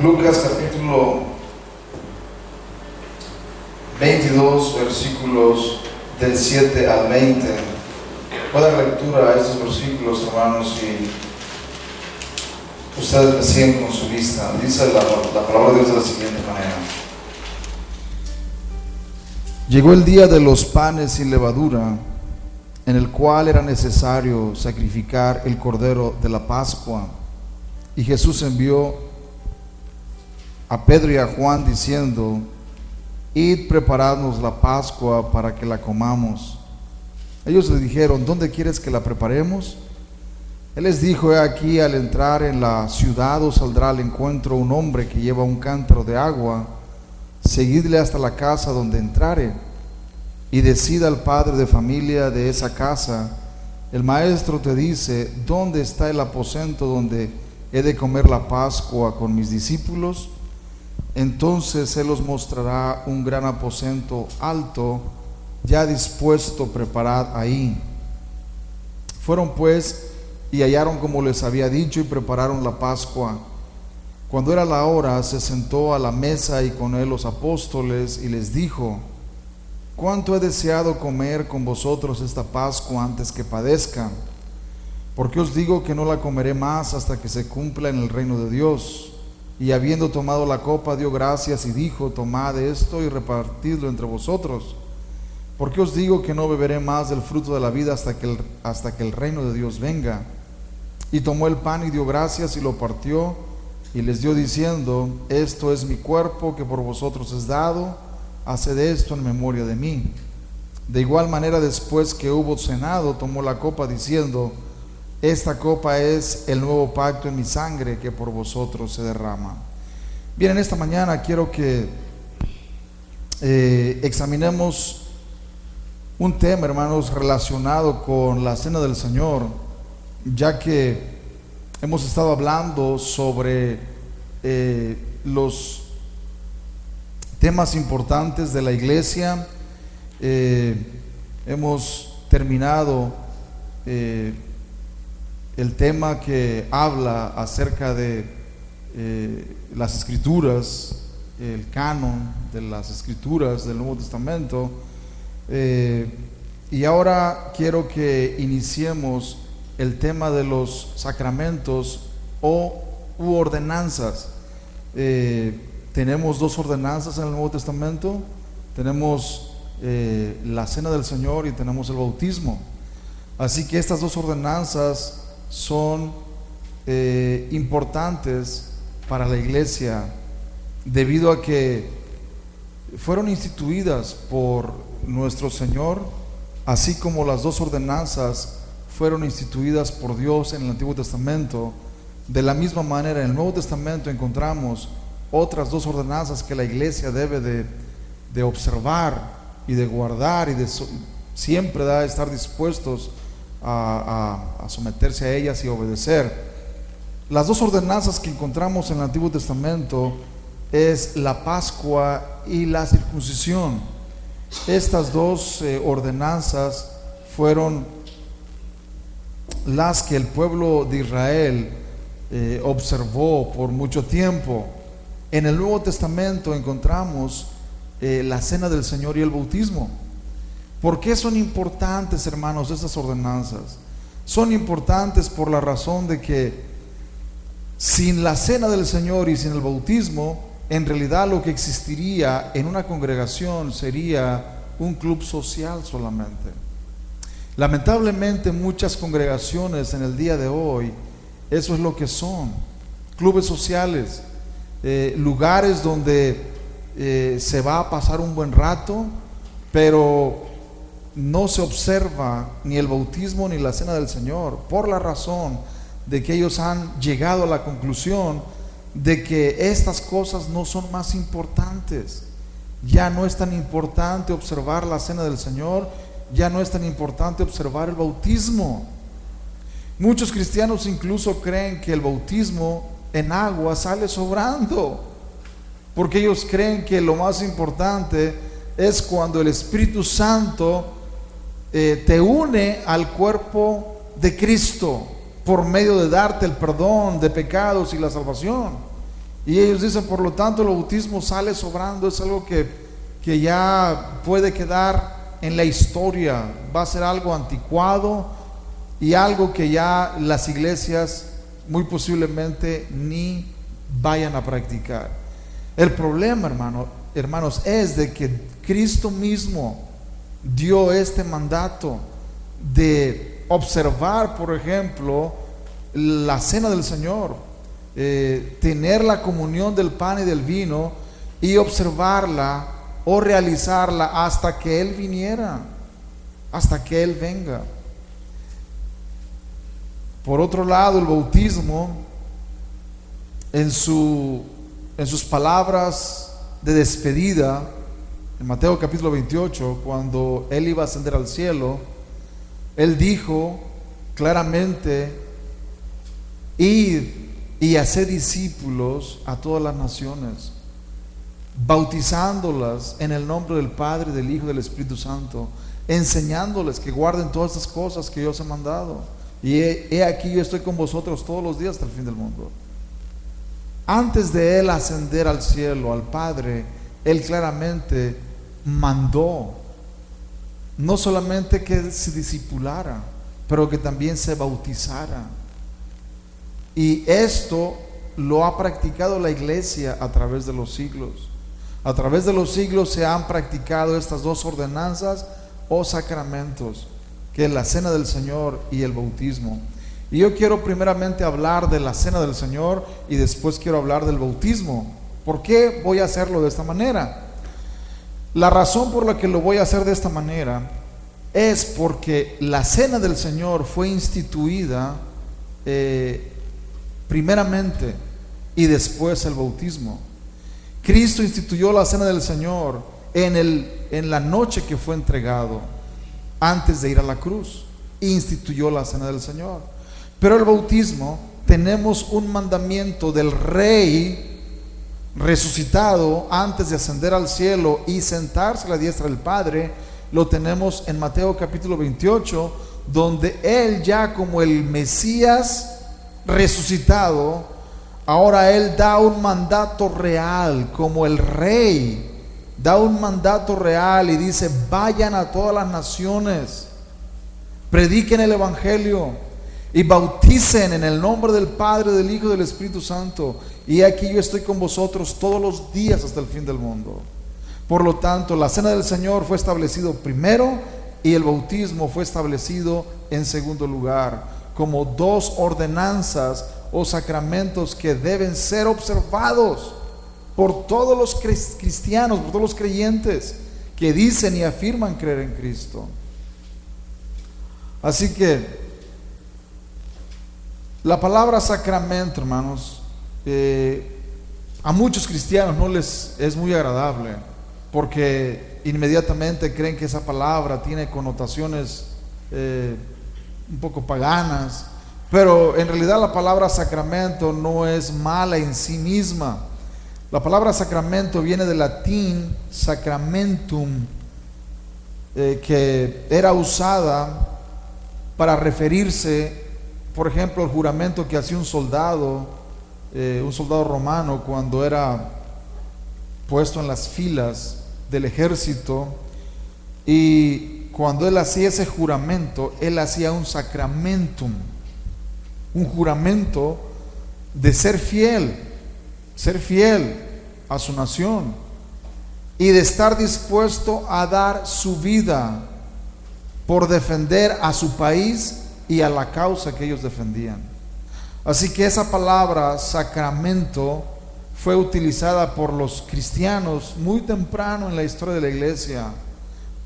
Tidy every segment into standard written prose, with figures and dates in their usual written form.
Lucas capítulo 22, versículos del 7 al 20. Voy a dar lectura a estos versículos, hermanos, y ustedes me siguen con su vista. Dice la palabra de Dios de la siguiente manera: Llegó el día de los panes sin levadura, en el cual era necesario sacrificar el cordero de la Pascua. Y Jesús envió a Pedro y a Juan diciendo: Id, preparadnos la Pascua para que la comamos. Ellos le dijeron: ¿Dónde quieres que la preparemos? Él les dijo: He aquí, al entrar en la ciudad os saldrá al encuentro un hombre que lleva un cántaro de agua. Seguidle hasta la casa donde entrare, y decida al padre de familia de esa casa: el maestro te dice, ¿dónde está el aposento donde he de comer la Pascua con mis discípulos? Entonces él os mostrará un gran aposento alto, ya dispuesto, preparad ahí. Fueron pues y hallaron como les había dicho, y prepararon la Pascua. Cuando era la hora, se sentó a la mesa y con él los apóstoles, y les dijo: Cuánto he deseado comer con vosotros esta Pascua antes que padezca, porque os digo que no la comeré más hasta que se cumpla en el reino de Dios. Y habiendo tomado la copa, dio gracias y dijo: Tomad esto y repartidlo entre vosotros, porque os digo que no beberé más del fruto de la vida hasta que el reino de Dios venga. Y tomó el pan y dio gracias y lo partió y les dio diciendo: Esto es mi cuerpo que por vosotros es dado, haced esto en memoria de mí. De igual manera, después que hubo cenado, tomó la copa diciendo: Esta copa es el nuevo pacto en mi sangre, que por vosotros se derrama. Bien, en esta mañana quiero que examinemos un tema, hermanos, relacionado con la cena del Señor, ya que hemos estado hablando sobre los temas importantes de la iglesia. Hemos terminado el tema que habla acerca de las escrituras, el canon de las escrituras del Nuevo Testamento, y ahora quiero que iniciemos el tema de los sacramentos u ordenanzas. Tenemos dos ordenanzas en el Nuevo Testamento: tenemos la cena del Señor y tenemos el bautismo. Así que estas dos ordenanzas son importantes para la iglesia, debido a que fueron instituidas por nuestro Señor, así como las dos ordenanzas fueron instituidas por Dios en el Antiguo Testamento. De la misma manera, en el Nuevo Testamento encontramos otras dos ordenanzas que la iglesia debe de observar y de guardar, y siempre estar dispuestos a someterse a ellas y obedecer. Las dos ordenanzas que encontramos en el Antiguo Testamento es la Pascua y la circuncisión. Estas dos ordenanzas fueron las que el pueblo de Israel observó por mucho tiempo. En el Nuevo Testamento encontramos la cena del Señor y el bautismo. ¿Por qué son importantes, hermanos, estas ordenanzas? Son importantes por la razón de que sin la cena del Señor y sin el bautismo, en realidad lo que existiría en una congregación sería un club social solamente. Lamentablemente, muchas congregaciones en el día de hoy, eso es lo que son: clubes sociales, lugares donde se va a pasar un buen rato, pero no se observa ni el bautismo ni la cena del Señor, por la razón de que ellos han llegado a la conclusión de que estas cosas no son más importantes. Ya no es tan importante observar la cena del Señor, ya no es tan importante observar el bautismo. Muchos cristianos incluso creen que el bautismo en agua sale sobrando, porque ellos creen que lo más importante es cuando el Espíritu Santo te une al cuerpo de Cristo por medio de darte el perdón de pecados y la salvación. Y ellos dicen, por lo tanto, el bautismo sale sobrando, es algo que ya puede quedar en la historia, va a ser algo anticuado y algo que ya las iglesias muy posiblemente ni vayan a practicar. El problema, hermanos, es de que Cristo mismo dio este mandato de observar, por ejemplo, la cena del Señor, tener la comunión del pan y del vino y observarla o realizarla hasta que Él viniera, hasta que Él venga. Por otro lado, el bautismo, en sus palabras de despedida, en Mateo capítulo 28, cuando Él iba a ascender al cielo, Él dijo claramente: id y haced discípulos a todas las naciones, bautizándolas en el nombre del Padre, del Hijo y del Espíritu Santo, enseñándoles que guarden todas estas cosas que yo os he mandado. Y he aquí, yo estoy con vosotros todos los días hasta el fin del mundo. Antes de Él ascender al cielo, al Padre, Él claramente mandó no solamente que se discipulara, pero que también se bautizara. Y esto lo ha practicado la iglesia a través de los siglos. A través de los siglos se han practicado estas dos ordenanzas o sacramentos, que es la cena del Señor y el bautismo. Y yo quiero primeramente hablar de la cena del Señor y después quiero hablar del bautismo. ¿Por qué voy a hacerlo de esta manera? La razón por la que lo voy a hacer de esta manera es porque la cena del Señor fue instituida primeramente y después el bautismo. Cristo instituyó la cena del Señor en la noche que fue entregado, antes de ir a la cruz, instituyó la cena del Señor. Pero el bautismo, tenemos un mandamiento del Rey resucitado antes de ascender al cielo y sentarse a la diestra del Padre. Lo tenemos en Mateo capítulo 28, donde Él, ya como el Mesías resucitado, ahora Él da un mandato real como el Rey. Da un mandato real y dice: vayan a todas las naciones, prediquen el Evangelio y bauticen en el nombre del Padre, del Hijo y del Espíritu Santo. Y aquí yo estoy con vosotros todos los días hasta el fin del mundo. Por lo tanto, la cena del Señor fue establecido primero y el bautismo fue establecido en segundo lugar, como dos ordenanzas o sacramentos que deben ser observados por todos los cristianos, por todos los creyentes que dicen y afirman creer en Cristo. Así que la palabra sacramento, hermanos, a muchos cristianos no les es muy agradable, porque inmediatamente creen que esa palabra tiene connotaciones un poco paganas, pero en realidad la palabra sacramento no es mala en sí misma. La palabra sacramento viene del latín sacramentum, que era usada para referirse, por ejemplo, al juramento que hacía un soldado romano cuando era puesto en las filas del ejército. Y cuando él hacía ese juramento, él hacía un sacramentum, un juramento de ser fiel a su nación y de estar dispuesto a dar su vida por defender a su país y a la causa que ellos defendían. Así que esa palabra sacramento fue utilizada por los cristianos muy temprano en la historia de la iglesia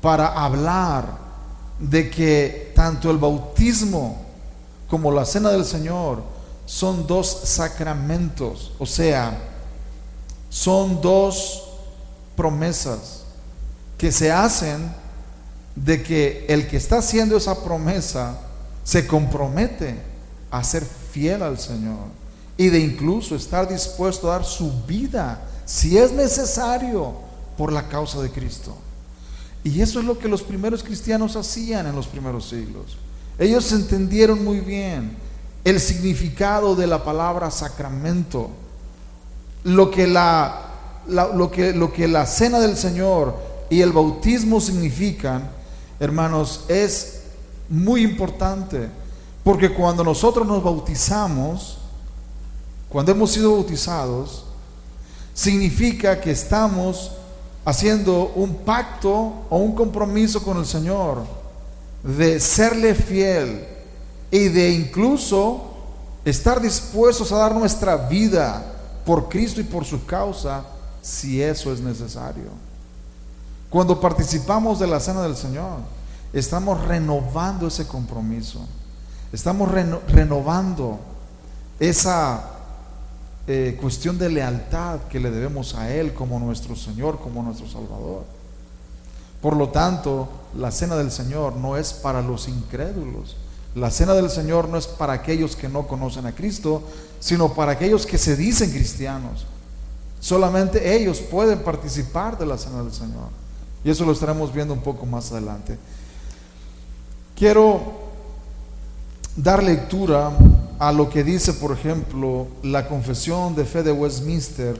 para hablar de que tanto el bautismo como la cena del Señor son dos sacramentos, o sea, son dos promesas que se hacen de que el que está haciendo esa promesa se compromete a ser fiel al Señor y de incluso estar dispuesto a dar su vida, si es necesario, por la causa de Cristo. Y eso es lo que los primeros cristianos hacían en los primeros siglos. Ellos entendieron muy bien el significado de la palabra sacramento. lo que lo que la cena del Señor y el bautismo significan, hermanos, es muy importante, porque cuando nosotros nos bautizamos, cuando hemos sido bautizados, significa que estamos haciendo un pacto o un compromiso con el Señor de serle fiel y de incluso estar dispuestos a dar nuestra vida por Cristo y por su causa, si eso es necesario. Cuando participamos de la cena del Señor, estamos renovando ese compromiso, estamos renovando esa cuestión de lealtad que le debemos a Él como nuestro Señor, como nuestro Salvador. Por lo tanto, la cena del Señor no es para los incrédulos. La cena del Señor no es para aquellos que no conocen a Cristo, sino para aquellos que se dicen cristianos. Solamente ellos pueden participar de la cena del Señor. Y eso lo estaremos viendo un poco más adelante. Quiero dar lectura a lo que dice, por ejemplo, la Confesión de Fe de Westminster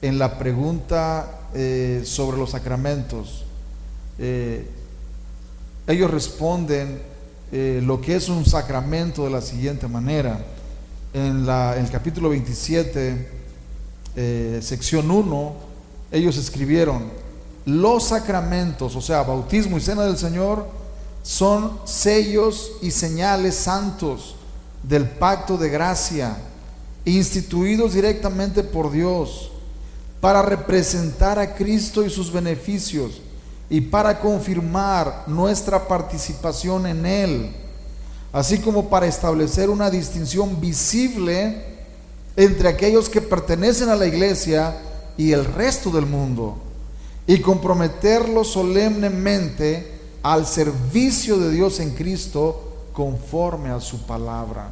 en la pregunta sobre los sacramentos. Ellos responden lo que es un sacramento de la siguiente manera. En el capítulo 27, sección 1, ellos escribieron: los sacramentos, o sea, bautismo y cena del Señor, son sellos y señales santos del pacto de gracia, instituidos directamente por Dios para representar a Cristo y sus beneficios y para confirmar nuestra participación en Él, así como para establecer una distinción visible entre aquellos que pertenecen a la iglesia y el resto del mundo, y comprometerlos solemnemente al servicio de Dios en Cristo conforme a su palabra.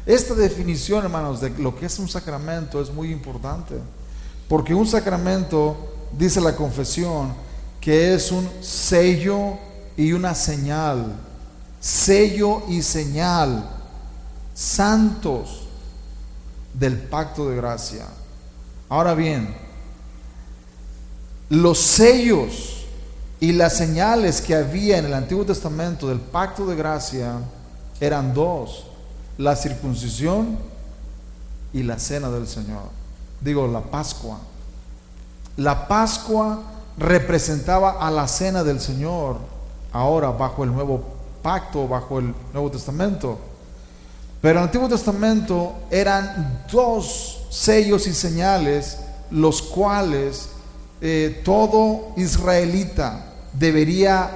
Esta definición, hermanos, de lo que es un sacramento es muy importante, porque un sacramento, dice la confesión, que es un sello y una señal, sello y señal santos del pacto de gracia. Ahora bien, los sellos y las señales que había en el Antiguo Testamento del pacto de gracia eran dos: la circuncisión y la cena del Señor. Digo, la Pascua. La Pascua representaba a la cena del Señor, ahora bajo el nuevo pacto, bajo el Nuevo Testamento. Pero en el Antiguo Testamento eran dos sellos y señales, los cuales todo israelita debería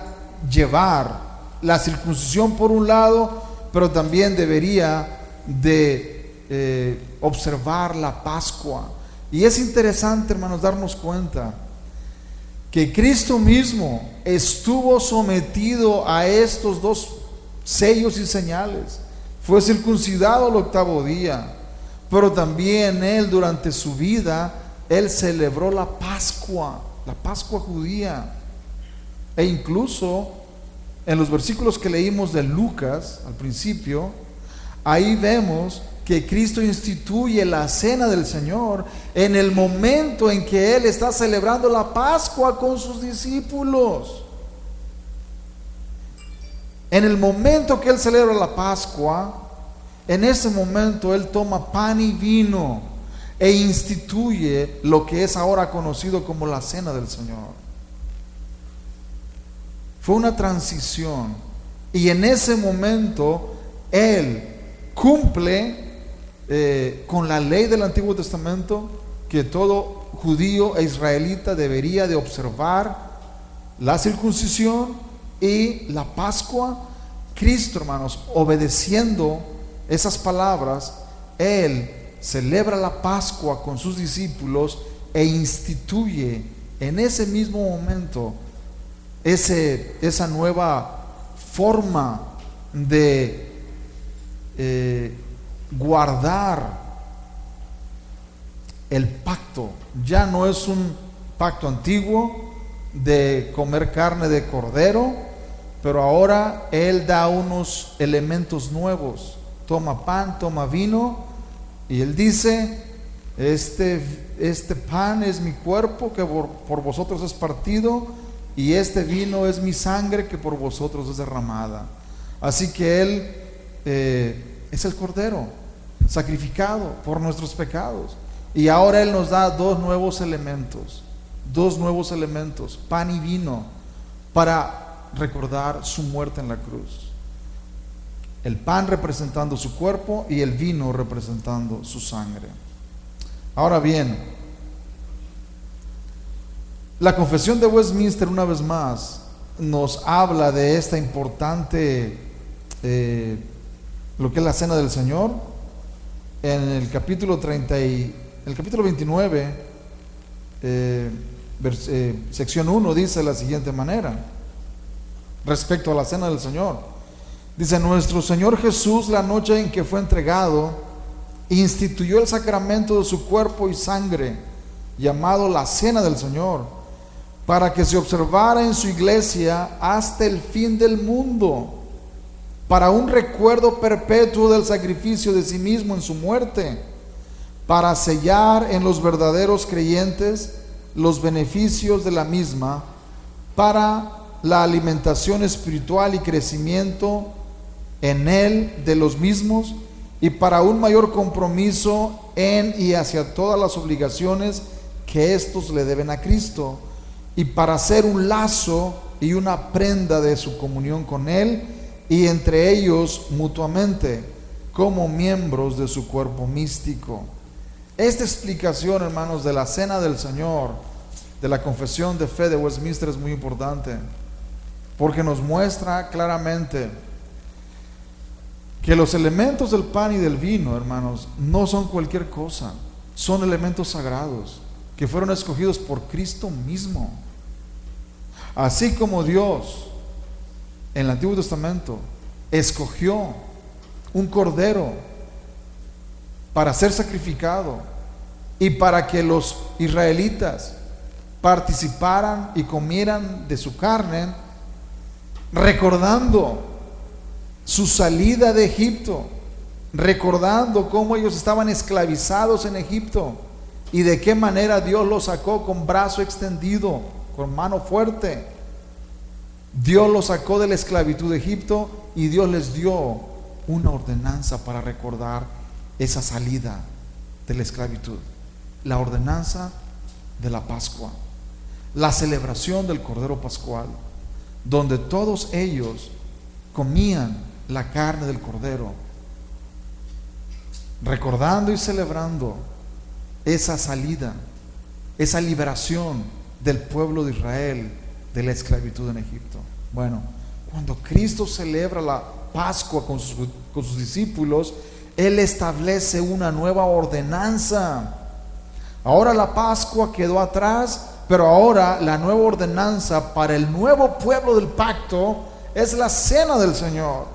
llevar: la circuncisión por un lado, pero también debería de observar la Pascua. Y es interesante, hermanos, darnos cuenta que Cristo mismo estuvo sometido a estos dos sellos y señales. Fue circuncidado al 8º día, pero también Él, durante su vida, Él celebró la Pascua judía. E incluso en los versículos que leímos de Lucas al principio, ahí vemos que Cristo instituye la cena del Señor en el momento en que Él está celebrando la Pascua con sus discípulos. En el momento que Él celebra la Pascua, en ese momento Él toma pan y vino e instituye lo que es ahora conocido como la cena del Señor. Fue una transición, y en ese momento Él cumple con la ley del Antiguo Testamento, que todo judío e israelita debería de observar: la circuncisión y la Pascua. Cristo, hermanos, obedeciendo esas palabras, Él celebra la Pascua con sus discípulos e instituye en ese mismo momento esa nueva forma de guardar el pacto. Ya no es un pacto antiguo de comer carne de cordero, pero ahora Él da unos elementos nuevos. Toma pan, toma vino, y Él dice: este pan es mi cuerpo que por vosotros es partido, y este vino es mi sangre que por vosotros es derramada. Así que Él es el Cordero sacrificado por nuestros pecados. Y ahora Él nos da dos nuevos elementos, pan y vino, para recordar su muerte en la cruz. El pan representando su cuerpo y el vino representando su sangre. Ahora bien, la Confesión de Westminster, una vez más, nos habla de esta importante, lo que es la Cena del Señor. En el capítulo 29, sección 1, dice de la siguiente manera, respecto a la Cena del Señor. Dice: nuestro Señor Jesús, la noche en que fue entregado, instituyó el sacramento de su cuerpo y sangre, llamado la Cena del Señor, para que se observara en su iglesia hasta el fin del mundo, para un recuerdo perpetuo del sacrificio de sí mismo en su muerte, para sellar en los verdaderos creyentes los beneficios de la misma, para la alimentación espiritual y crecimiento en él de los mismos, y para un mayor compromiso en y hacia todas las obligaciones que éstos le deben a Cristo, y para hacer un lazo y una prenda de su comunión con Él y entre ellos mutuamente, como miembros de su cuerpo místico. Esta explicación, hermanos, de la Cena del Señor, de la Confesión de Fe de Westminster, es muy importante, porque nos muestra claramente que los elementos del pan y del vino, hermanos, no son cualquier cosa, son elementos sagrados que fueron escogidos por Cristo mismo. Así como Dios en el Antiguo Testamento escogió un cordero para ser sacrificado y para que los israelitas participaran y comieran de su carne, recordando su salida de Egipto, recordando cómo ellos estaban esclavizados en Egipto y de qué manera Dios los sacó con brazo extendido, con mano fuerte. Dios los sacó de la esclavitud de Egipto y Dios les dio una ordenanza para recordar esa salida de la esclavitud, la ordenanza de la Pascua, la celebración del Cordero Pascual, donde todos ellos comían la carne del Cordero, recordando y celebrando esa salida, esa liberación del pueblo de Israel de la esclavitud en Egipto. Bueno, cuando Cristo celebra la Pascua con sus discípulos, Él establece una nueva ordenanza. Ahora la Pascua quedó atrás, pero ahora la nueva ordenanza para el nuevo pueblo del pacto es la Cena del Señor.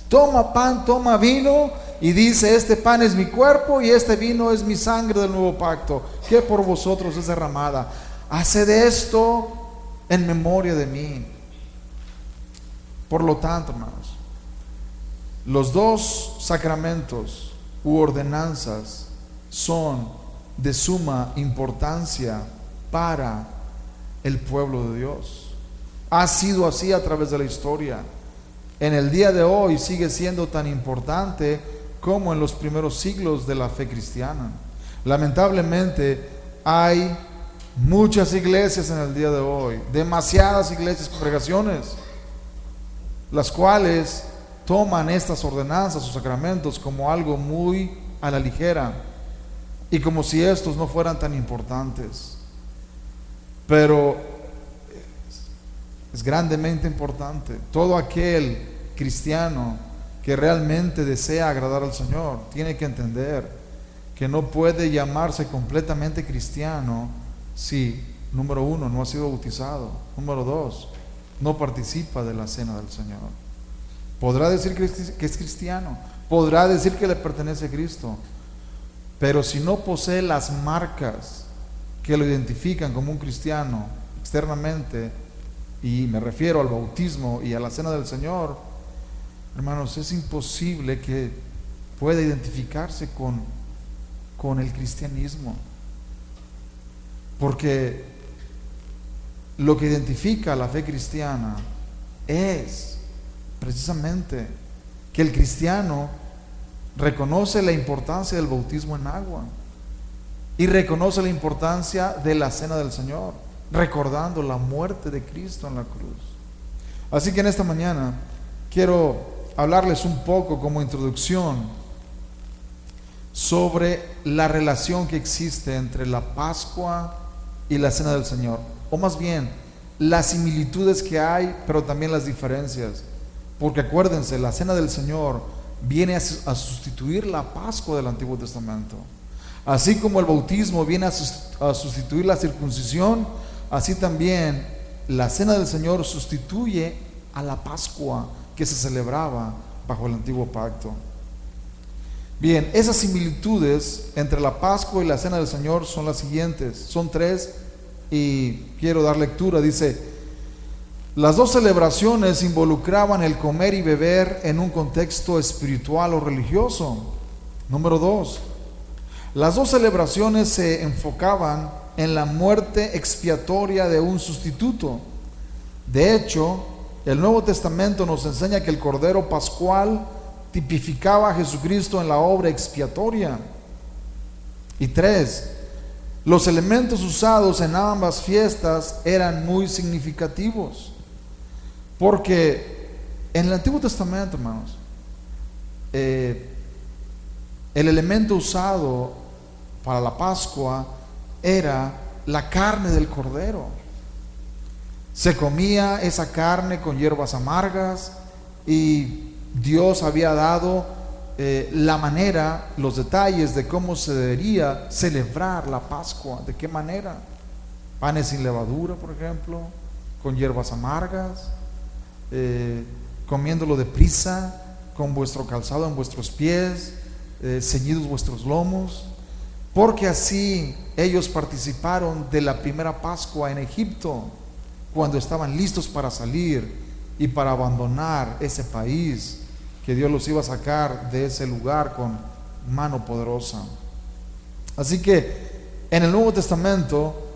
Toma pan, toma vino, y dice: este pan es mi cuerpo y este vino es mi sangre del nuevo pacto, que por vosotros es derramada. Haced esto en memoria de mí. Por lo tanto, hermanos, los dos sacramentos u ordenanzas son de suma importancia para el pueblo de Dios. Ha sido así a través de la historia. En el día de hoy sigue siendo tan importante como en los primeros siglos de la fe cristiana. Lamentablemente hay muchas iglesias en el día de hoy, demasiadas iglesias, congregaciones, las cuales toman estas ordenanzas o sacramentos como algo muy a la ligera y como si estos no fueran tan importantes. Pero es grandemente importante. Todo aquel cristiano que realmente desea agradar al Señor tiene que entender que no puede llamarse completamente cristiano si, número uno, no ha sido bautizado, número dos, no participa de la cena del Señor. Podrá decir que es cristiano, podrá decir que le pertenece a Cristo, pero si no posee las marcas que lo identifican como un cristiano externamente, y me refiero al bautismo y a la cena del Señor, hermanos, es imposible que pueda identificarse con con el cristianismo. Porque lo que identifica a la fe cristiana es precisamente que el cristiano reconoce la importancia del bautismo en agua y reconoce la importancia de la cena del Señor, recordando la muerte de Cristo en la cruz. Así que en esta mañana quiero hablarles un poco como introducción sobre la relación que existe entre la Pascua y la cena del Señor, o más bien las similitudes que hay, pero también las diferencias. Porque acuérdense, la cena del Señor viene a sustituir la Pascua del Antiguo Testamento. Así como el bautismo viene a sustituir la circuncisión, así también la cena del Señor sustituye a la Pascua que se celebraba bajo el Antiguo Pacto. Bien, esas similitudes entre la Pascua y la cena del Señor son las siguientes. Son tres y quiero dar lectura. Dice: las dos celebraciones involucraban el comer y beber en un contexto espiritual o religioso. Número 2, las dos celebraciones se enfocaban en la muerte expiatoria de un sustituto. De hecho, el Nuevo Testamento nos enseña que el Cordero Pascual tipificaba a Jesucristo en la obra expiatoria. Y 3, los elementos usados en ambas fiestas eran muy significativos. Porque en el Antiguo Testamento, hermanos, el elemento usado para la Pascua era la carne del cordero. Se comía esa carne con hierbas amargas y Dios había dado la manera, los detalles de cómo se debería celebrar la Pascua. ¿De qué manera? Panes sin levadura, por ejemplo, con hierbas amargas, comiéndolo deprisa, con vuestro calzado en vuestros pies, ceñidos vuestros lomos, porque así ellos participaron de la primera Pascua en Egipto, cuando estaban listos para salir y para abandonar ese país que Dios los iba a sacar de ese lugar con mano poderosa. Así que en el Nuevo Testamento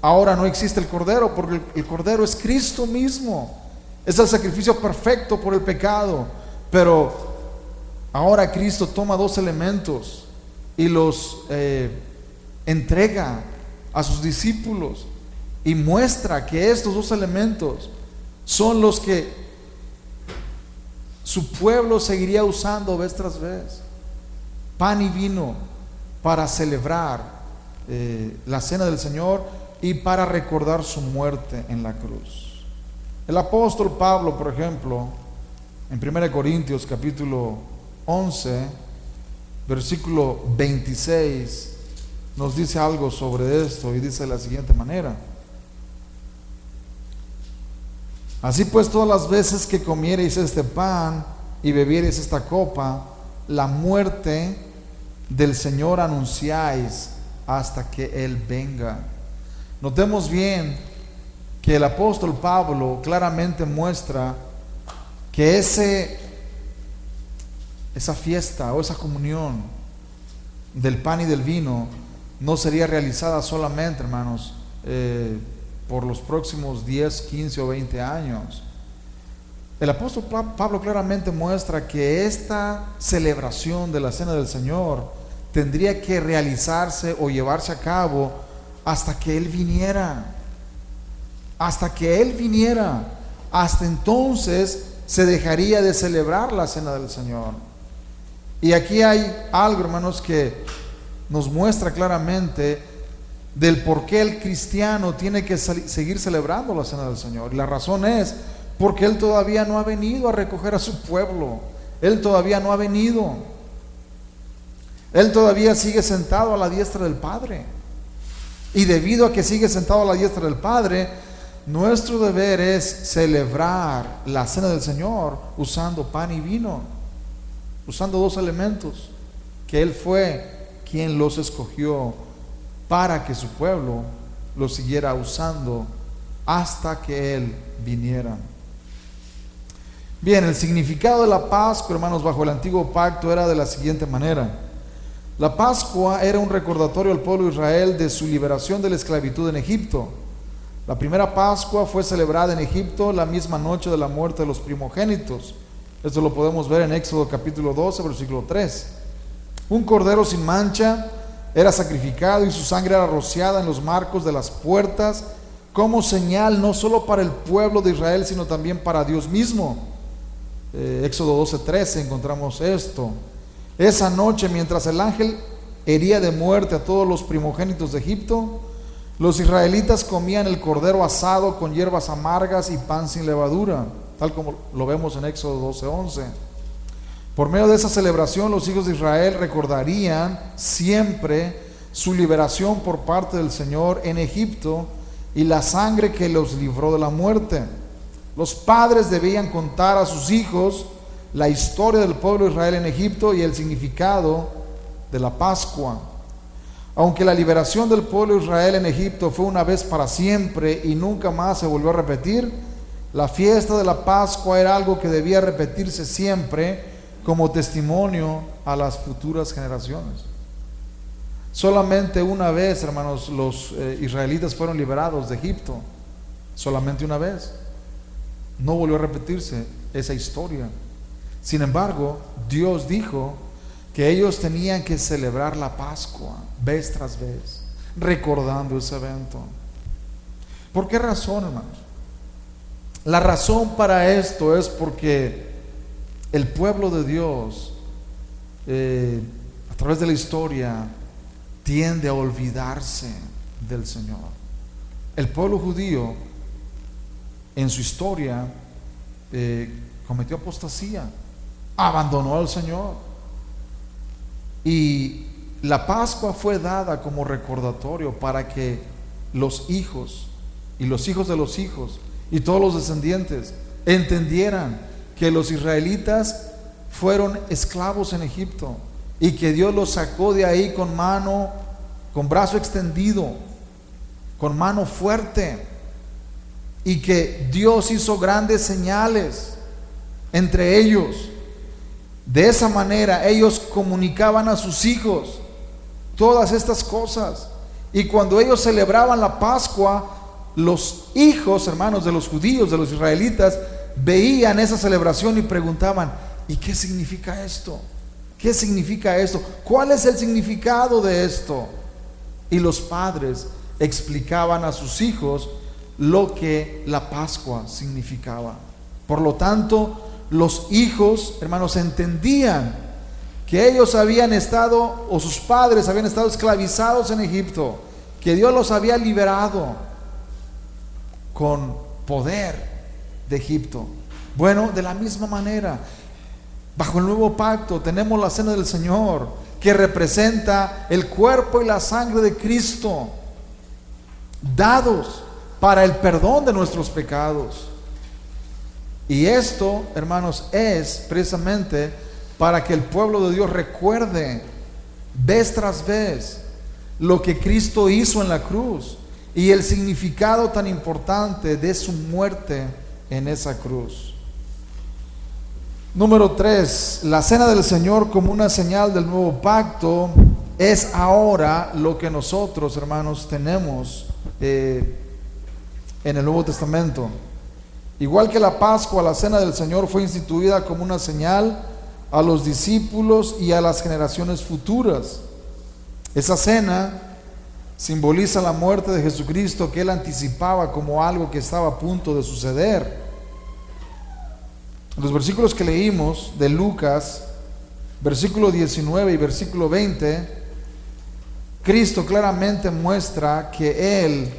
ahora no existe el Cordero, porque el Cordero es Cristo mismo. Es el sacrificio perfecto por el pecado. Pero ahora Cristo toma dos elementos y los entrega a sus discípulos y muestra que estos dos elementos son los que su pueblo seguiría usando vez tras vez: pan y vino, para celebrar la cena del Señor y para recordar su muerte en la cruz. El apóstol Pablo, por ejemplo, en 1 Corintios capítulo 11, versículo 26, nos dice algo sobre esto y dice de la siguiente manera: así pues, todas las veces que comiereis este pan y bebiereis esta copa, la muerte del Señor anunciáis hasta que Él venga. Notemos bien que el apóstol Pablo claramente muestra que esa fiesta o esa comunión del pan y del vino no sería realizada solamente, hermanos, por los próximos 10, 15 o 20 años. El apóstol Pablo claramente muestra que esta celebración de la cena del Señor tendría que realizarse o llevarse a cabo hasta que Él viniera. Hasta que Él viniera. Hasta entonces se dejaría de celebrar la cena del Señor. Y aquí hay algo, hermanos, que nos muestra claramente del por qué el cristiano tiene que seguir celebrando la cena del Señor. Y la razón es porque Él todavía no ha venido a recoger a su pueblo. Él todavía no ha venido. Él todavía sigue sentado a la diestra del Padre. Y debido a que sigue sentado a la diestra del Padre, nuestro deber es celebrar la cena del Señor usando pan y vino, usando dos elementos que Él fue quien los escogió para que su pueblo los siguiera usando hasta que Él viniera. Bien, el significado de la Pascua, hermanos, bajo el Antiguo Pacto era de la siguiente manera: La Pascua era un recordatorio al pueblo de Israel de su liberación de la esclavitud en Egipto. La primera Pascua fue celebrada en Egipto la misma noche de la muerte de los primogénitos. Esto lo podemos ver en Éxodo capítulo 12, versículo 3. Un cordero sin mancha era sacrificado y su sangre era rociada en los marcos de las puertas como señal no solo para el pueblo de Israel, sino también para Dios mismo. Éxodo 12, 13 encontramos esto. Esa noche, mientras el ángel hería de muerte a todos los primogénitos de Egipto, los israelitas comían el cordero asado con hierbas amargas y pan sin levadura, tal como lo vemos en Éxodo 12, 11. Por medio de esa celebración, los hijos de Israel recordarían siempre su liberación por parte del Señor en Egipto y la sangre que los libró de la muerte. Los padres debían contar a sus hijos la historia del pueblo de Israel en Egipto y el significado de la Pascua. Aunque la liberación del pueblo de Israel en Egipto fue una vez para siempre y nunca más se volvió a repetir, la fiesta de la Pascua era algo que debía repetirse siempre como testimonio a las futuras generaciones. Solamente una vez, hermanos, los israelitas fueron liberados de Egipto. Solamente una vez. No volvió a repetirse esa historia. Sin embargo, Dios dijo que ellos tenían que celebrar la Pascua vez tras vez, recordando ese evento. ¿Por qué razón, hermanos? La razón para esto es porque el pueblo de Dios, a través de la historia, tiende a olvidarse del Señor. El pueblo judío, en su historia, cometió apostasía, abandonó al Señor. Y la Pascua fue dada como recordatorio para que los hijos y los hijos de los hijos y todos los descendientes entendieran que los israelitas fueron esclavos en Egipto y que Dios los sacó de ahí con brazo extendido, con mano fuerte, y que Dios hizo grandes señales entre ellos. De esa manera ellos comunicaban a sus hijos todas estas cosas, y cuando ellos celebraban la Pascua, los hijos, hermanos, de los judíos, de los israelitas, veían esa celebración y preguntaban: ¿y qué significa esto? ¿Qué significa esto? ¿Cuál es el significado de esto? Y los padres explicaban a sus hijos lo que la Pascua significaba. Por lo tanto, los hijos, hermanos, entendían que ellos habían estado, o sus padres habían estado esclavizados en Egipto, que Dios los había liberado con poder de Egipto. Bueno, de la misma manera, bajo el nuevo pacto tenemos la cena del Señor, que representa el cuerpo y la sangre de Cristo, dados para el perdón de nuestros pecados. Y esto, hermanos, es precisamente para que el pueblo de Dios recuerde vez tras vez lo que Cristo hizo en la cruz y el significado tan importante de su muerte en esa cruz. Número 3, la cena del Señor como una señal del nuevo pacto es ahora lo que nosotros, hermanos, tenemos en el Nuevo Testamento. Igual que la Pascua, la cena del Señor fue instituida como una señal a los discípulos y a las generaciones futuras. Esa cena simboliza la muerte de Jesucristo, que Él anticipaba como algo que estaba a punto de suceder. Los versículos que leímos de Lucas, versículo 19 y versículo 20, Cristo claramente muestra que Él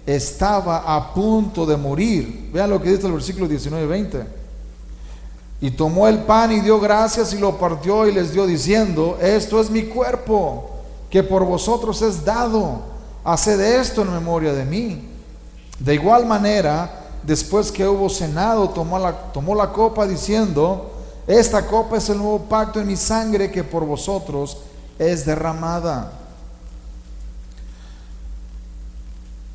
estaba a punto de morir. Vean lo que dice el versículo 19 y 20. Y tomó el pan y dio gracias y lo partió y les dio diciendo: esto es mi cuerpo, que por vosotros es dado. Haced esto en memoria de mí. De igual manera, después que hubo cenado, tomó la copa diciendo: esta copa es el nuevo pacto en mi sangre, que por vosotros es derramada.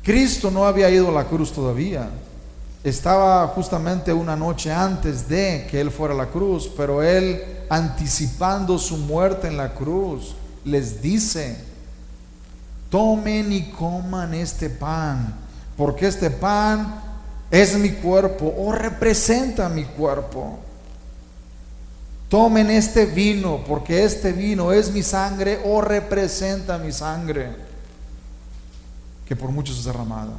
Cristo no había ido a la cruz todavía. Estaba justamente una noche antes de que Él fuera a la cruz, pero Él, anticipando su muerte en la cruz, les dice: tomen y coman este pan, porque este pan es mi cuerpo o representa mi cuerpo. Tomen este vino, porque este vino es mi sangre o representa mi sangre, que por muchos es derramada.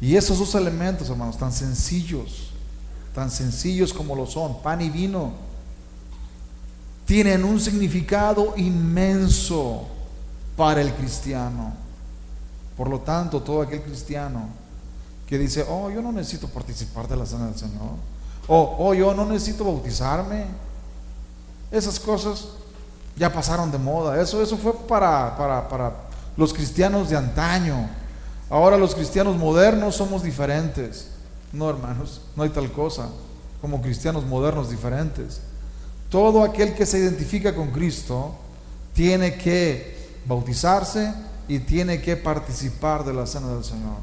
Y esos dos elementos, hermanos, tan sencillos como lo son, pan y vino, tienen un significado inmenso para el cristiano. Por lo tanto, todo aquel cristiano que dice: oh, yo no necesito participar de la cena del Señor, oh, yo no necesito bautizarme, esas cosas ya pasaron de moda. Eso fue para los cristianos de antaño. Ahora los cristianos modernos somos diferentes. No, hermanos, no hay tal cosa como cristianos modernos diferentes. Todo aquel que se identifica con Cristo tiene que bautizarse y tiene que participar de la cena del Señor.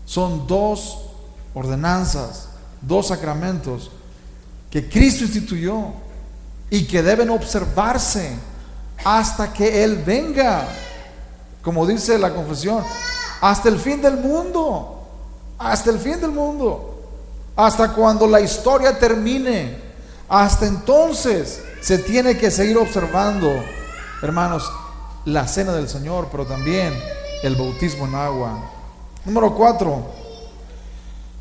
Son dos ordenanzas, dos sacramentos que Cristo instituyó y que deben observarse hasta que Él venga, como dice la confesión, hasta el fin del mundo, hasta el fin del mundo, hasta cuando la historia termine. Hasta entonces se tiene que seguir observando, hermanos, la cena del Señor, pero también el bautismo en agua. Número 4,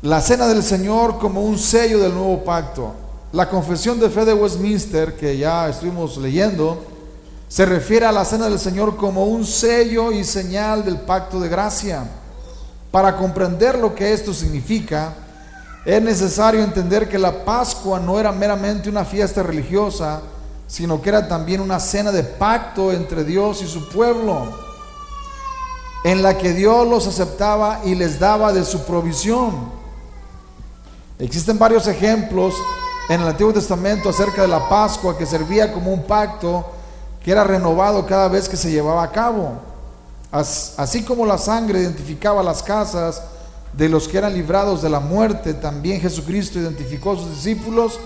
la cena del Señor como un sello del nuevo pacto. La confesión de fe de Westminster, que ya estuvimos leyendo, se refiere a la cena del Señor como un sello y señal del pacto de gracia. Para comprender lo que esto significa, es necesario entender que la Pascua no era meramente una fiesta religiosa, sino que era también una cena de pacto entre Dios y su pueblo, en la que Dios los aceptaba y les daba de su provisión. Existen varios ejemplos en el Antiguo Testamento acerca de la Pascua, que servía como un pacto que era renovado cada vez que se llevaba a cabo. Así como la sangre identificaba las casas de los que eran librados de la muerte, también Jesucristo identificó a sus discípulos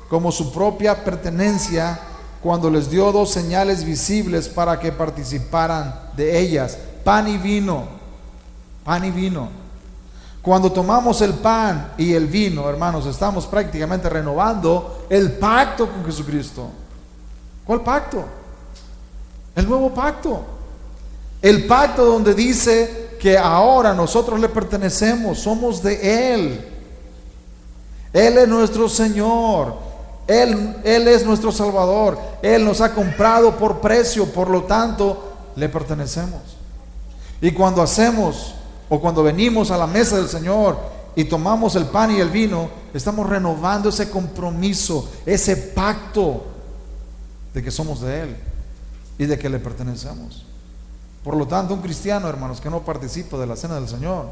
como su propia pertenencia cuando les dio dos señales visibles para que participaran de ellas: pan y vino. Pan y vino. Cuando tomamos el pan y el vino, hermanos, estamos prácticamente renovando el pacto con Jesucristo. ¿Cuál pacto? El nuevo pacto. El pacto donde dice que ahora nosotros le pertenecemos, somos de Él. Él es nuestro Señor, Él es nuestro Salvador, Él nos ha comprado por precio, por lo tanto le pertenecemos. Y cuando hacemos o cuando venimos a la mesa del Señor y tomamos el pan y el vino, estamos renovando ese compromiso, ese pacto de que somos de Él y de que le pertenecemos. Por lo tanto, un cristiano, hermanos, que no participa de la cena del Señor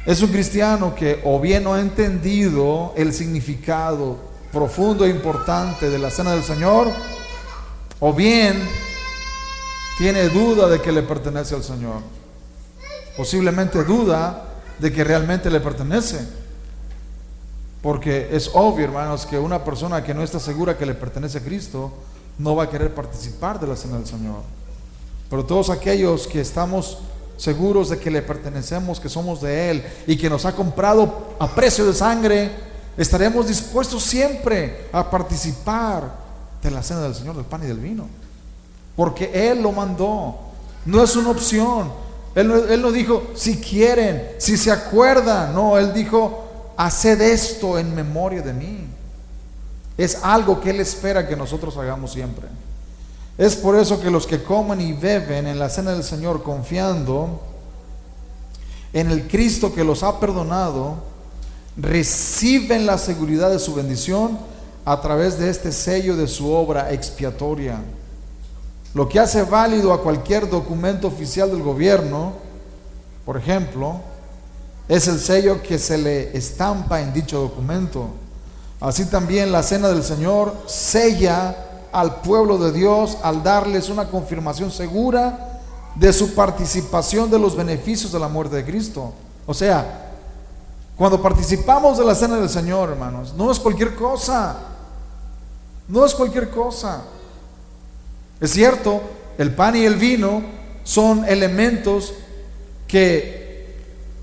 es un cristiano que o bien no ha entendido el significado profundo e importante de la cena del Señor, o bien tiene duda de que le pertenece al Señor. Posiblemente duda de que realmente le pertenece, porque es obvio, hermanos, que una persona que no está segura que le pertenece a Cristo no va a querer participar de la cena del Señor. Pero todos aquellos que estamos seguros de que le pertenecemos, que somos de Él y que nos ha comprado a precio de sangre, estaremos dispuestos siempre a participar de la cena del Señor, del pan y del vino, porque Él lo mandó. No es una opción. Él no dijo si quieren, si se acuerdan. No, Él dijo: haced esto en memoria de mí. Es algo que Él espera que nosotros hagamos siempre. Es por eso que los que comen y beben en la cena del Señor confiando en el Cristo que los ha perdonado, reciben la seguridad de su bendición a través de este sello de su obra expiatoria. Lo que hace válido a cualquier documento oficial del gobierno, por ejemplo, es el sello que se le estampa en dicho documento. Así también la cena del Señor sella al pueblo de Dios al darles una confirmación segura de su participación de los beneficios de la muerte de Cristo. O sea, cuando participamos de la cena del Señor, hermanos, no es cualquier cosa. No es cualquier cosa. Es cierto, el pan y el vino son elementos que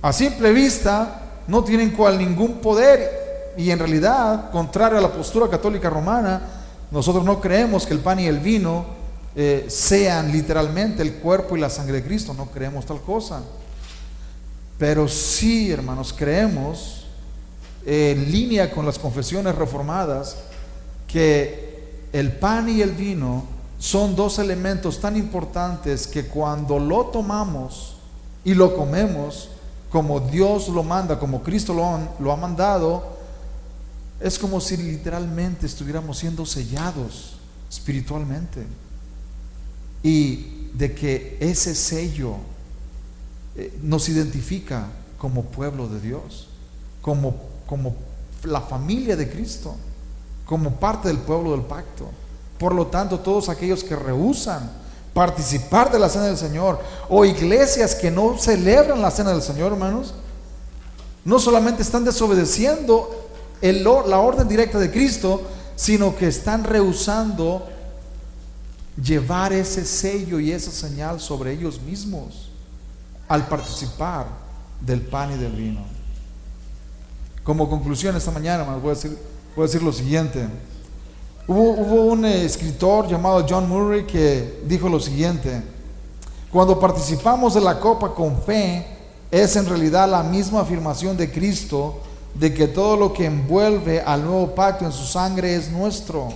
a simple vista no tienen ningún poder, y en realidad, contrario a la postura católica romana, nosotros no creemos que el pan y el vino sean literalmente el cuerpo y la sangre de Cristo. No creemos tal cosa. Pero sí, hermanos, creemos, en línea con las confesiones reformadas, que el pan y el vino son dos elementos tan importantes que cuando lo tomamos y lo comemos como Dios lo manda, como Cristo lo ha mandado, es como si literalmente estuviéramos siendo sellados espiritualmente, y de que ese sello nos identifica como pueblo de Dios, como la familia de Cristo, como parte del pueblo del pacto. Por lo tanto, todos aquellos que rehúsan participar de la cena del Señor, o iglesias que no celebran la cena del Señor, hermanos, no solamente están desobedeciendo la orden directa de Cristo, sino que están rehusando llevar ese sello y esa señal sobre ellos mismos al participar del pan y del vino. Como conclusión esta mañana, hermanos, voy a decir lo siguiente. Hubo un escritor llamado John Murray que dijo lo siguiente: cuando participamos de la copa con fe, es en realidad la misma afirmación de Cristo de que todo lo que envuelve al nuevo pacto en su sangre es nuestro.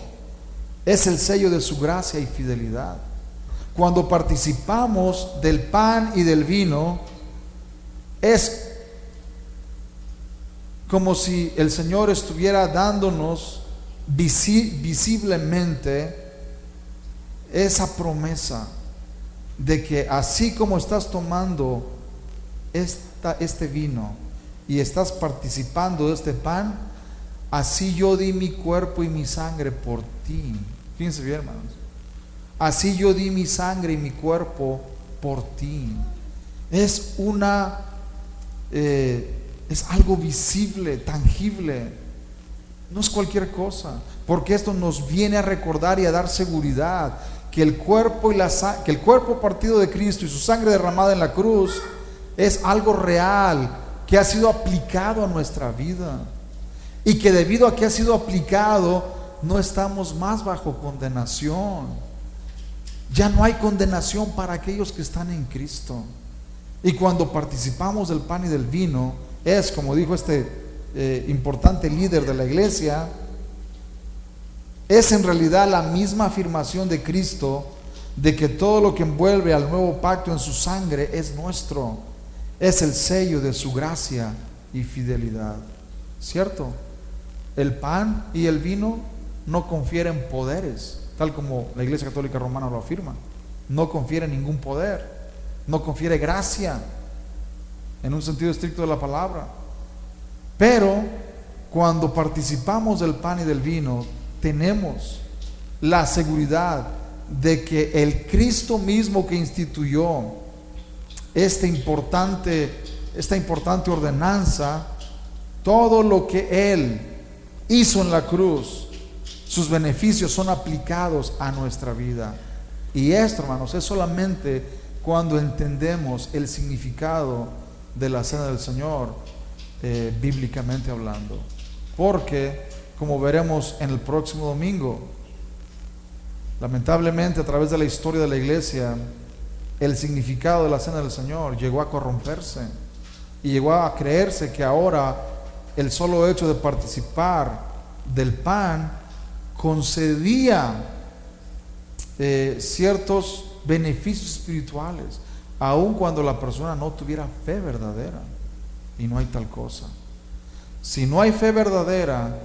Es el sello de su gracia y fidelidad. Cuando participamos del pan y del vino, es como si el Señor estuviera dándonos visiblemente esa promesa de que así como estás tomando este vino y estás participando de este pan, así yo di mi cuerpo y mi sangre por ti. Fíjense bien, hermanos. Así yo di mi sangre y mi cuerpo por ti. Es algo visible, tangible. No es cualquier cosa, porque esto nos viene a recordar y a dar seguridad que el cuerpo partido de Cristo y su sangre derramada en la cruz es algo real, que ha sido aplicado a nuestra vida, y que debido a que ha sido aplicado, no estamos más bajo condenación. Ya no hay condenación para aquellos que están en Cristo. Y cuando participamos del pan y del vino, es como dijo este importante líder de la iglesia, es en realidad la misma afirmación de Cristo de que todo lo que envuelve al nuevo pacto en su sangre es nuestro. Es el sello de su gracia y fidelidad. ¿Cierto? El pan y el vino no confieren poderes, tal como la Iglesia Católica Romana lo afirma. No confiere ningún poder, no confiere gracia en un sentido estricto de la palabra. Pero cuando participamos del pan y del vino, tenemos la seguridad de que el Cristo mismo que instituyó esta importante ordenanza, todo lo que Él hizo en la cruz, sus beneficios son aplicados a nuestra vida. Y esto, hermanos, es solamente cuando entendemos el significado de la cena del Señor, bíblicamente hablando. Porque, como veremos en el próximo domingo, lamentablemente a través de la historia de la iglesia, el significado de la cena del Señor llegó a corromperse y llegó a creerse que ahora el solo hecho de participar del pan concedía ciertos beneficios espirituales, aun cuando la persona no tuviera fe verdadera. Y no hay tal cosa. Si no hay fe verdadera,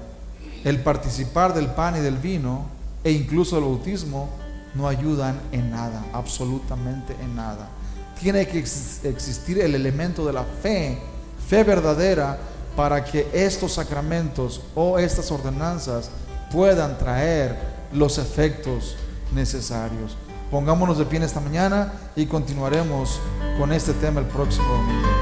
el participar del pan y del vino, e incluso el bautismo, no ayudan en nada, absolutamente en nada. Tiene que existir el elemento de la fe verdadera, para que estos sacramentos o estas ordenanzas puedan traer los efectos necesarios. Pongámonos de pie esta mañana y continuaremos con este tema el próximo domingo.